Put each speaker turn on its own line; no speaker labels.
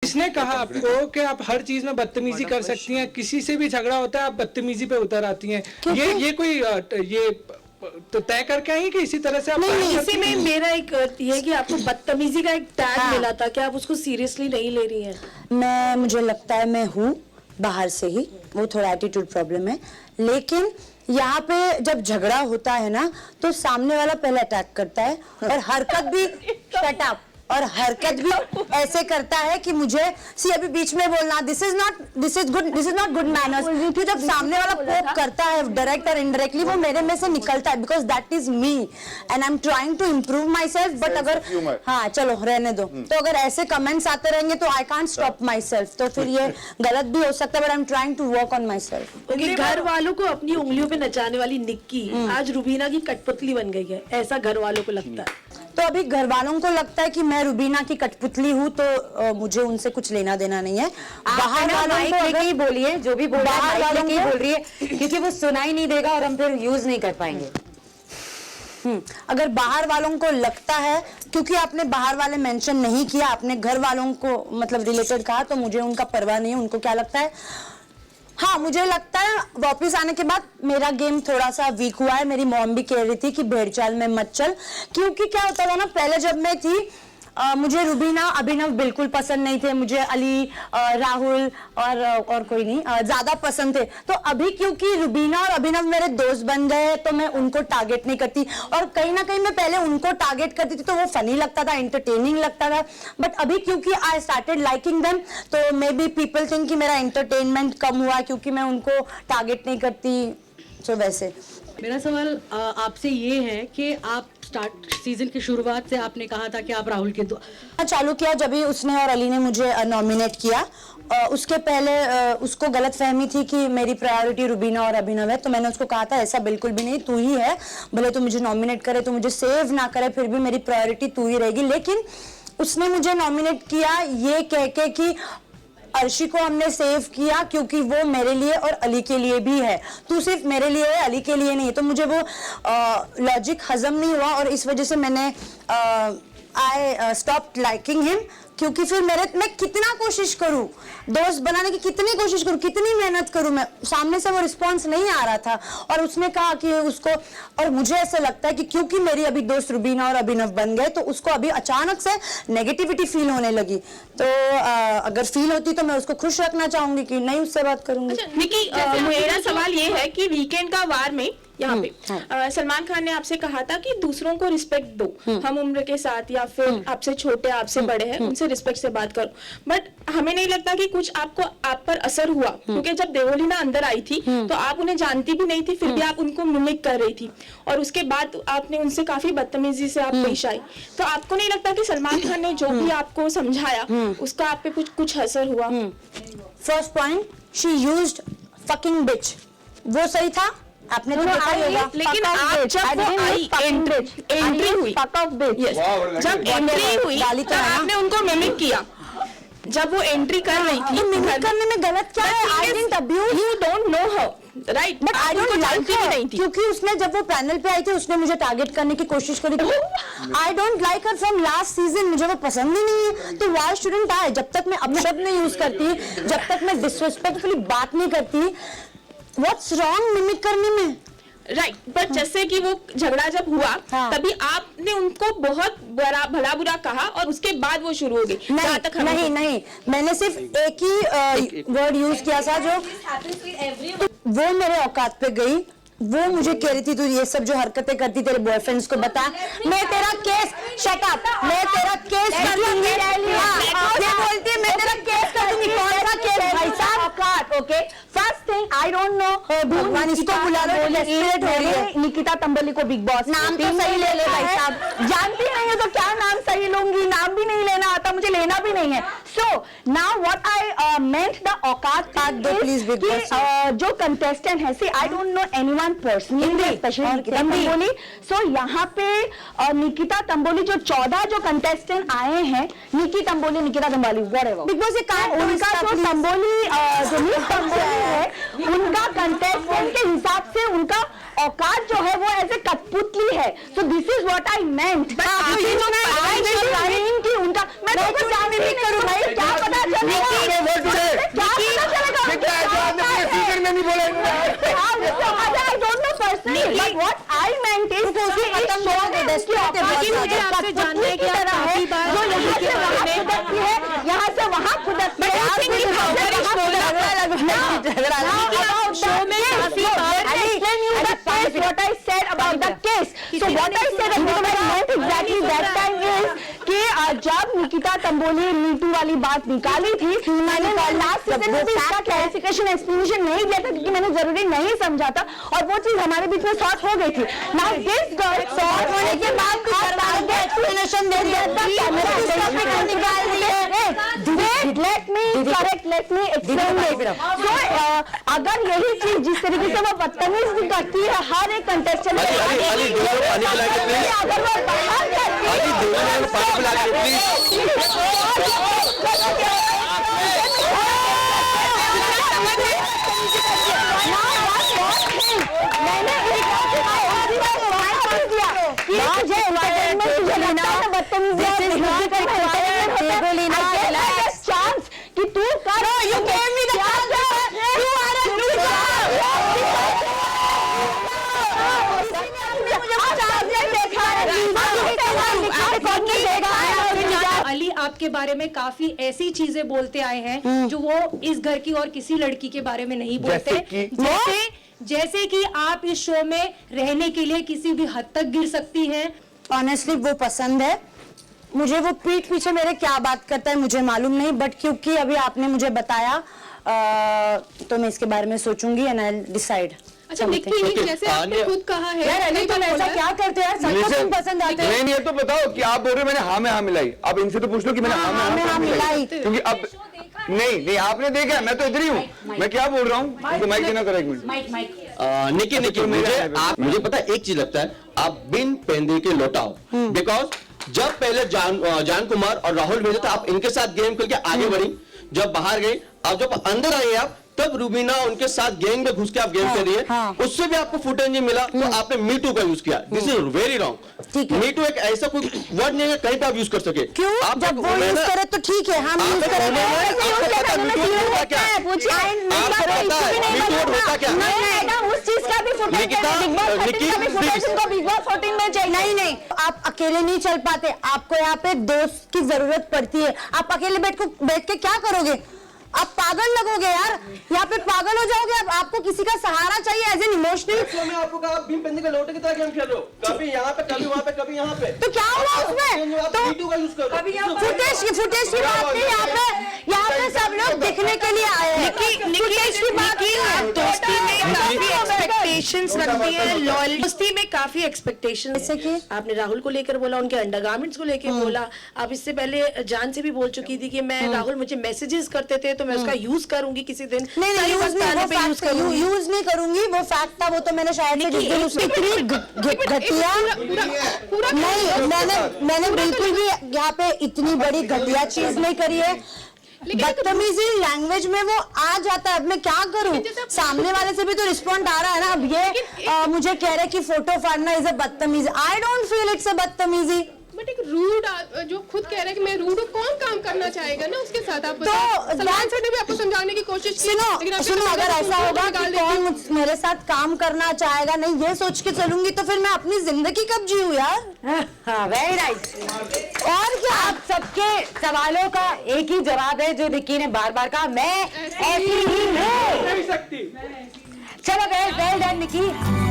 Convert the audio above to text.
किसने कहा आपको कि आप हर चीज में बदतमीजी कर सकती हैं? किसी से भी झगड़ा होता है आप बदतमीजी पे उतर आती हैं। ये कोई ये तो तय करके आई कि इसी तरह से आप
नहीं, इसी में मेरा एक ये है कि आपको बदतमीजी का एक टैग मिला था कि आप उसको सीरियसली नहीं ले रही हैं।
मुझे लगता है मैं हूँ बाहर से ही, वो थोड़ा एटीट्यूड प्रॉब्लम है, लेकिन यहाँ पे जब झगड़ा होता है ना तो सामने वाला पहले अटैक करता है और हरकत भी शट अप, और हरकत भी ऐसे करता है कि मुझे अभी बीच में बोलना this is not good manners. कि जब सामने वाला पोक करता है डायरेक्ट और इनडायरेक्टली, वो मेरे में से निकलता है because that is me and I am trying to improve myself. But अगर हाँ चलो रहने दो, तो अगर ऐसे कमेंट्स आते रहेंगे तो I can't stop myself, तो फिर ये गलत भी हो सकता है, but I am trying to work on myself.
घर वालों को अपनी उंगलियों पे नचाने वाली निक्की आज रुबीना की कठपुतली बन गई है, ऐसा घर वालों को लगता है।
तो अभी घर वालों को लगता है कि मैं रुबीना की कठपुतली हूँ, तो मुझे उनसे कुछ लेना देना नहीं है। बाहर वालों को लेके ही बोलिए, जो भी बोल रहा है बाहर वालों को बोल रही है, क्योंकि वो सुनाई नहीं देगा और हम फिर यूज नहीं कर पाएंगे। अगर बाहर वालों को लगता है, क्योंकि आपने बाहर वाले मेंशन नहीं किया, आपने घर वालों को मतलब रिलेटेड कहा, तो मुझे उनका परवाह नहीं है, उनको क्या लगता है। हाँ, मुझे लगता है वापस आने के बाद मेरा गेम थोड़ा सा वीक हुआ है। मेरी मॉम भी कह रही थी कि भेड़ चाल में मत चल, क्योंकि क्या होता था ना, पहले जब मैं थी मुझे रुबीना अभिनव बिल्कुल पसंद नहीं थे, मुझे अली राहुल और कोई नहीं ज्यादा पसंद थे। तो अभी क्योंकि रुबीना और अभिनव मेरे दोस्त बन गए तो मैं उनको टारगेट नहीं करती, और कहीं ना कहीं मैं पहले उनको टारगेट करती थी तो वो फनी लगता था, एंटरटेनिंग लगता था। बट अभी क्योंकि आई स्टार्टेड लाइकिंग देम, तो मे बी पीपल थिंक कि मेरा एंटरटेनमेंट कम हुआ क्योंकि मैं उनको टारगेट नहीं करती। तो वैसे
मेरा सवाल आपसे ये है कि आप स्टार्ट सीजन की शुरुआत से आपने कहा था कि आप राहुल के
चालू किया जब भी उसने और अली ने मुझे नॉमिनेट किया। उसके पहले उसको गलत फहमी थी कि मेरी प्रायोरिटी रुबीना और अभिनव है, तो मैंने उसको कहा था ऐसा बिल्कुल भी नहीं, तू ही है, भले तू मुझे नॉमिनेट करे, तो मुझे सेव ना करे, फिर भी मेरी प्रायोरिटी तू ही रहेगी। लेकिन उसने मुझे नॉमिनेट किया ये कह के कि अर्शी को हमने सेव किया क्योंकि वो मेरे लिए और अली के लिए भी है, तू सिर्फ मेरे लिए है अली के लिए नहीं। तो मुझे वो लॉजिक हजम नहीं हुआ और इस वजह से मैंने आई स्टॉप्ड लाइकिंग हिम, क्योंकि फिर मैं कितना कोशिश करूं दोस्त बनाने की, कितनी कोशिश करूं, कितनी मेहनत करूं, मैं सामने से वो रिस्पांस नहीं आ रहा था। और उसने कहा कि उसको, और मुझे ऐसा लगता है कि क्योंकि मेरी अभी दोस्त रुबीना और अभिनव बन गए तो उसको अभी अचानक से नेगेटिविटी फील होने लगी। तो अगर फील होती तो मैं उसको खुश रखना चाहूंगी कि नहीं उससे बात करूंगी।
निकी, मेरा सवाल ये है कि वीकेंड का वार में यहाँ पे सलमान खान ने आपसे कहा था कि दूसरों को रिस्पेक्ट दो, हम उम्र के साथ या फिर आपसे छोटे आपसे बड़े हैं उनसे रिस्पेक्ट से बात करो। बट हमें नहीं लगता कि कुछ आप पर असर हुआ, क्योंकि जब देवोलीना अंदर आई थी तो आप उन्हें जानती भी नहीं थी, फिर भी आप उनको मिमिक कर रही थी और उसके बाद आपने उनसे काफी बदतमीजी से आप पेश आई। तो आपको नहीं लगता कि सलमान खान ने जो भी आपको समझाया उसका आप पे कुछ असर हुआ?
First point, she used fucking bitch, वो सही था, आपने तो देखा ही होगा।
लेकिन आप जब वो आई एंट्री हुई, जब एंट्री हुई तो आपने उनको मिमिक किया, जब वो एंट्री कर रही थी।
मिमिक करने में गलत क्या है? I didn't abuse,
you don't know her, right?
But I don't like her, क्योंकि उसने जब वो पैनल पे आई थी उसने मुझे टारगेट करने की कोशिश करी थी। आई don't like her from last season, मुझे वो पसंद ही नहीं है। तो व्हाई शुडंट आई? जब तक मैं अपशब्द नहीं यूज करती, जब तक मैं डिसरिस्पेक्टफुली बात नहीं करती, व्हाट्स रॉन्ग मिमिक करने में?
राइट, बट जैसे कि वो झगड़ा जब हुआ तभी आपने उनको बहुत भला बुरा कहा और उसके बाद वो शुरू हो गई।
नहीं, मैंने सिर्फ एक ही वर्ड यूज किया था जो वो मेरे औकात पे गई, वो मुझे कह रही थी तू ये सब जो हरकतें करती तेरे बॉयफ्रेंड्स को बता, मैं तेरा केस, शट अप, मैं तेरा केस कर दूंगी। ये बोलती है मैं तेरा केस कर दूंगी, कौन सा केस भाई साहब? Okay, first thing I don't no, भगवान इसको बुला लो, डेस्परेट हो रही है।
निकिता तंबोली को बिग बॉस
नाम तो सही ले ले भाई साहब,
जानती नहीं है तो क्या नाम सही लूंगी, नाम भी नहीं लेना आता, मुझे लेना भी नहीं है। So now what I meant the औकात पार्ट दो प्लीज बिग बॉस, जो कंटेस्टेंट है, see I don't know anyone personally, specially Nikita Tamboli. So यहाँ पे निकिता तंबोली जो 14 जो कंटेस्टेंट आए हैं, Nikita Tamboli whatever, big boss उनका जो तंबोली जो मिस तंबोली है उनका कंटेस्टेंट के हिसाब से उनका औकात जो है वो ऐसे कठपुतली है। So this is what I meant. उनका मैं तो जानती नहीं करूं भाई, क्या पता चल what I meant is कि इस शो में उनकी औकात मुझे आपसे जानना है कि आप काफी बार जो यहाँ से वहाँ खुदकती है, यहाँ से वहाँ खुदकती है, शो में काफी बार what I said about the case. So what I said about that exactly that time is कि जब निकिता तंबोली मीटू वाली बात निकाली थी, मैंने लास्ट सीजन में भी इसका क्लैरिफिकेशन एक्सप्लेनेशन नहीं दिया था क्योंकि मैंने जरूरी नहीं समझा था और वो चीज हमारे बीच में सॉर्ट हो गई थी। नाउ दिस गर्ल सॉर्ट होने के बाद आगे एक्सप्लेनेशन दे दिया था, कैमरा निकाल दिए। Let me correct, let me explain. So अगर यही चीज जिस तरीके से वो बदतमीजी करती है हर एक कंटेस्टेंट अगर वो बाहर कि तू कर you gave me the chance, you are a loser।
Ali आपके बारे में काफी ऐसी चीजें बोलते आए हैं जो वो इस घर की और किसी लड़की के बारे में नहीं बोलते, जैसे कि आप इस शो में रहने के लिए किसी भी हद तक गिर सकती हैं।
ऑनेस्टली वो पसंद है मुझे, वो पीठ पीछे मेरे क्या बात करता है मुझे मालूम नहीं, बट क्योंकि अभी आपने मुझे बताया तो मैं इसके बारे में सोचूंगी एंड आई डिसाइड।
अच्छा निक्की, जैसे आपने खुद कहा है
यार अली तुम ऐसा क्या करते हो यार, सबको तुम पसंद आते हो।
नहीं ये तो बताओ कि आप बोल रहे हो मैंने हाँ में हाँ मिलाई, अब इनसे तो पूछ लो कि मैंने हाँ में हाँ मिलाई, क्योंकि अब नहीं आपने देखा है, मैं तो इधर ही हूँ, मैं क्या बोल रहा हूँ, माइक देना करो एक मिनट।
निकी मुझे पता है एक चीज लगता है, आप बिन पेंदे के लौटाओ, बिकॉज जब पहले जान कुमार और राहुल भेजे थे आप इनके साथ गेम खेल के आगे बढ़ी, जब बाहर गई अब जब अंदर आई आप तब रूबीना उनके साथ गैंग में घुस के आप गेम खेल रही है, उससे भी आपको फुटेज नहीं मिला तो आपने मी टू का यूज किया। This is very wrong. Me too एक ऐसा कोई वर्ड नहीं है कहीं पे आप यूज कर सके।
क्यों? जब वो यूज करे तो ठीक है, हम यूज करें। उस चीज का भी फुटेज बिग बॉस 14 में चाहिए। नहीं आप अकेले नहीं चल पाते, आपको यहाँ पे दोस्त की जरूरत पड़ती है। आप अकेले बैठ के क्या करोगे? आप पागल लगोगे यार, यहाँ पे पागल हो जाओगे। आपको किसी का सहारा चाहिए एज एन इमोशनल।
मैं आपको कहा बिन पेंदे के लोटे की तरह गेम खेल रहे हो, कभी यहाँ पे कभी वहाँ पे कभी यहाँ पे,
तो क्या हुआ उसमें? तो फुटेज की बात नहीं, यहाँ पे सब लोग दिखने के लिए आए हैं।
फुटेज की बात नहीं है, दोस्ती में काफी एक्सपेक्टेशंस रखती है, लॉयल्टी दोस्ती में काफी एक्सपेक्टेशंस। जैसे कि आपने राहुल को लेकर बोला, उनके अंडरगारमेंट्स को लेकर बोला, आप इससे पहले जान से भी बोल चुकी थी कि मैं राहुल मुझे मैसेजेस करते थे तो मैं उसका यूज करूंगी किसी दिन।
नहीं यूज नहीं करूंगी, वो फैक्ट था, वो तो मैंने शायद से जिस दिन उसकी इतनी घटिया नहीं, मैंने बिल्कुल भी यहाँ पे इतनी बड़ी घटिया चीज नहीं करी है। बदतमीजी लैंग्वेज में वो आ जाता है, अब मैं क्या करूं? सामने वाले से भी तो रिस्पॉन्ड आ रहा है ना। अब ये मुझे कह रहे कि फोटो फाड़ना इज अ बदतमीजी, I don't feel it's a बदतमीजी।
बट एक रूड जो खुद कह रहा है कि मैं रूड हूँ, कौन काम करना चाहेगा ना उसके साथ? आप
तो
सलमान सर ने भी आपको समझाने की कोशिश की।
सुनो अगर ऐसा होगा कि कौन मेरे साथ काम करना चाहेगा, नहीं ये सोच के चलूंगी तो फिर मैं अपनी जिंदगी कब जीऊँ यार। Very right.
और क्या आप सबके सवालों का एक ही जवाब है जो निक्की ने बार बार कहा, मैं ऐसी ही हूँ। चलो वेल डन निक्की।